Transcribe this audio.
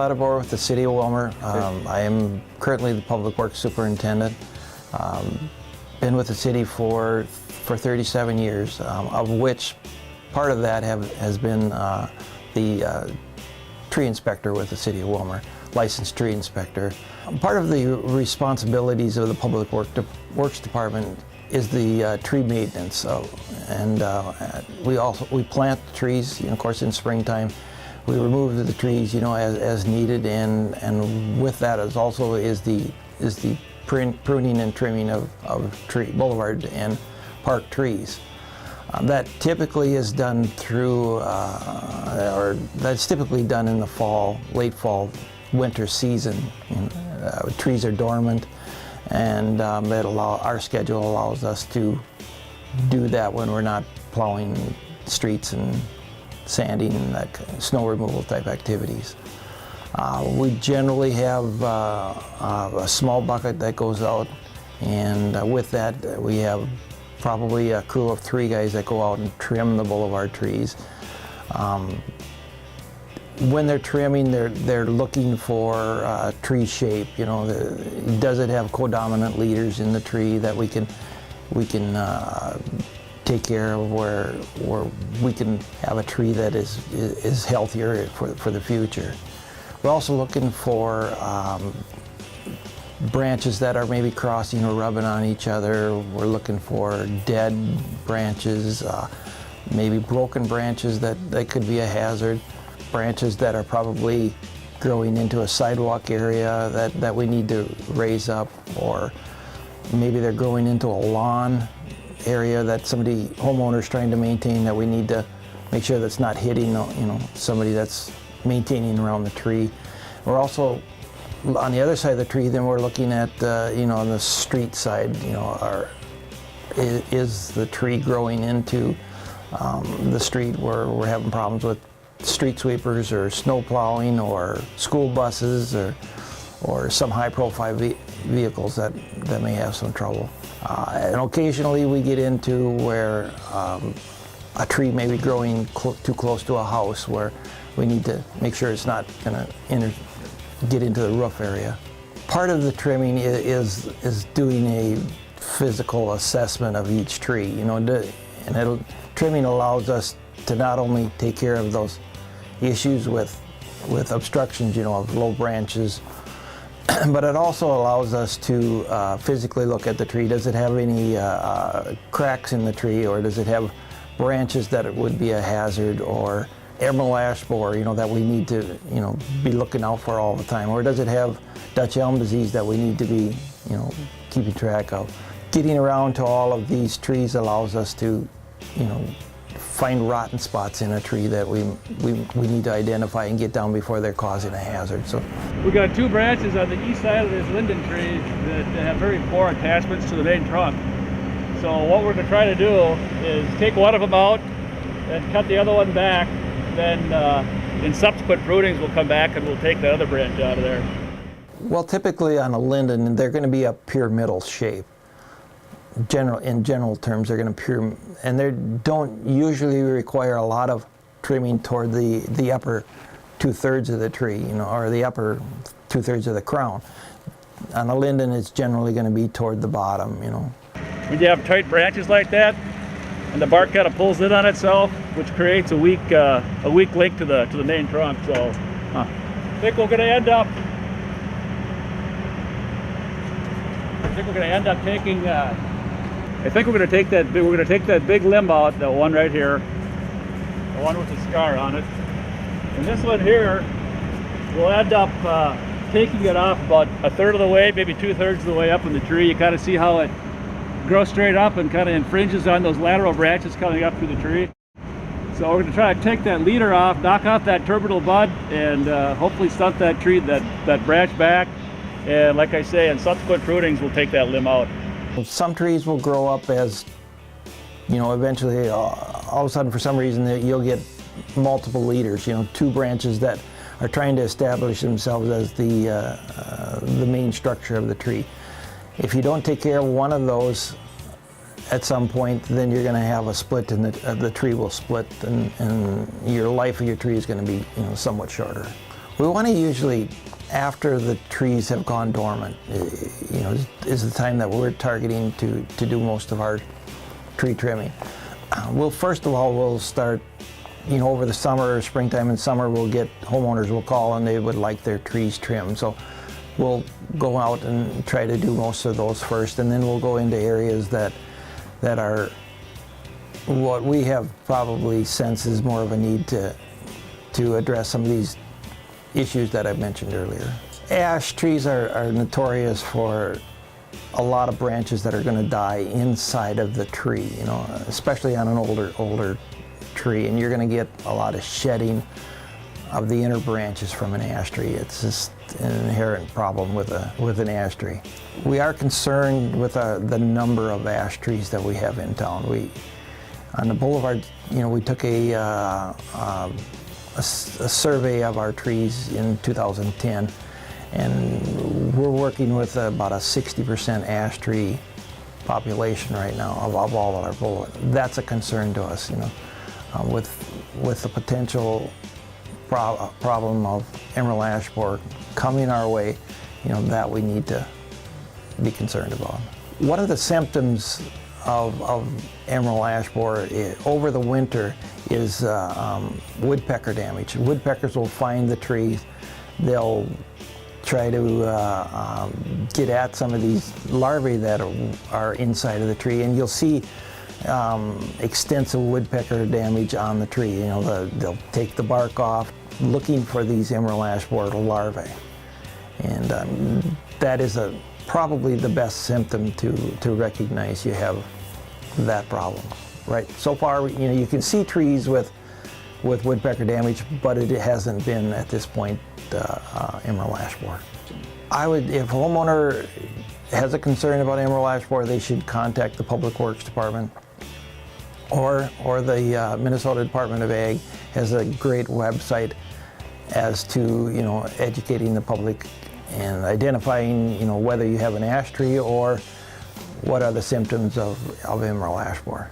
Latibor with the City of Willmar. I am currently the Public Works Superintendent. Been with the city for 37 years, of which part of that has been the tree inspector with the City of Willmar, licensed tree inspector. Part of the responsibilities of the Public Works Department is the tree maintenance, we plant the trees, of course, in springtime. We remove the trees, as needed, and with that is the pruning and trimming of boulevard and park trees. That typically is done that's typically done in the fall, late fall, winter season. Trees are dormant, and our schedule allows us to do that when we're not plowing streets and sanding and that snow removal type activities. We generally have a small bucket that goes out, and with that we have probably a crew of 3 guys that go out and trim the boulevard trees. When they're trimming, they're looking for tree shape. Does it have codominant leaders in the tree that we can take care of, where we can have a tree that is healthier for the future. We're also looking for branches that are maybe crossing or rubbing on each other. We're looking for dead branches, maybe broken branches that could be a hazard. Branches that are probably growing into a sidewalk area that we need to raise up, or maybe they're growing into a lawn area that homeowner's trying to maintain, that we need to make sure that's not hitting, somebody that's maintaining around the tree. We're also, on the other side of the tree, then we're looking at, on the street side, is the tree growing into the street where we're having problems with street sweepers or snow plowing or school buses or some high-profile vehicles that may have some trouble. And occasionally we get into where a tree may be growing too close to a house, where we need to make sure it's not going to get into the roof area. Part of the trimming is doing a physical assessment of each tree, trimming allows us to not only take care of those issues with obstructions, of low branches, but it also allows us to physically look at the tree. Does it have any cracks in the tree, or does it have branches that it would be a hazard, or emerald ash borer, that we need to, be looking out for all the time, or does it have Dutch elm disease that we need to be, keeping track of? Getting around to all of these trees allows us to, find rotten spots in a tree that we need to identify and get down before they're causing a hazard. So we got 2 branches on the east side of this linden tree that have very poor attachments to the main trunk. So what we're going to try to do is take one of them out and cut the other one back. Then in subsequent prunings we'll come back and we'll take the other branch out of there. Well, typically on a linden, they're going to be a pyramidal shape. In general terms, they're going to and they don't usually require a lot of trimming toward the upper 2/3 of the tree, or the upper 2/3 of the crown. On a linden, it's generally going to be toward the bottom, When you have tight branches like that, and the bark kind of pulls in on itself, which creates a weak link to the main trunk. So I think we're going to end up taking. I think we're going to take that big limb out, that one right here, the one with the scar on it, and this one here, we'll end up taking it off about 1/3 of the way, maybe 2/3 of the way up in the tree. You kind of see how it grows straight up and kind of infringes on those lateral branches coming up through the tree. So we're going to try to take that leader off, knock off that terminal bud, and hopefully stunt that tree, that branch back. And like I say, in subsequent prunings, we'll take that limb out. Some trees will grow up as, eventually, all of a sudden, for some reason, you'll get multiple leaders, 2 branches that are trying to establish themselves as the main structure of the tree. If you don't take care of one of those at some point, then you're going to have a split, and the tree will split, and your life of your tree is going to be somewhat shorter. We want to usually, after the trees have gone dormant, is the time that we're targeting to do most of our tree trimming. Well, first of all, we'll start, over the summer, springtime and summer, homeowners will call and they would like their trees trimmed. So we'll go out and try to do most of those first, and then we'll go into areas that are what we have probably sense is more of a need to address some of these issues that I mentioned earlier. Ash trees are notorious for a lot of branches that are going to die inside of the tree, especially on an older tree, and you're going to get a lot of shedding of the inner branches from an ash tree. It's just an inherent problem with an ash tree. We are concerned with the number of ash trees that we have in town. On the boulevard, we took a survey of our trees in 2010, and we're working with about a 60% ash tree population right now of all of our boulevard. That's a concern to us, with the potential problem of emerald ash borer coming our way, that we need to be concerned about. One of the symptoms of emerald ash borer over the winter is woodpecker damage. Woodpeckers will find the trees, they'll try to get at some of these larvae that are inside of the tree, and you'll see extensive woodpecker damage on the tree. They'll take the bark off looking for these emerald ash borer larvae, and that is probably the best symptom to recognize you have that problem. Right. So far, you can see trees with woodpecker damage, but it hasn't been at this point emerald ash borer. If a homeowner has a concern about emerald ash borer, they should contact the Public Works Department, or the Minnesota Department of Ag has a great website as to educating the public and identifying whether you have an ash tree or what are the symptoms of emerald ash borer.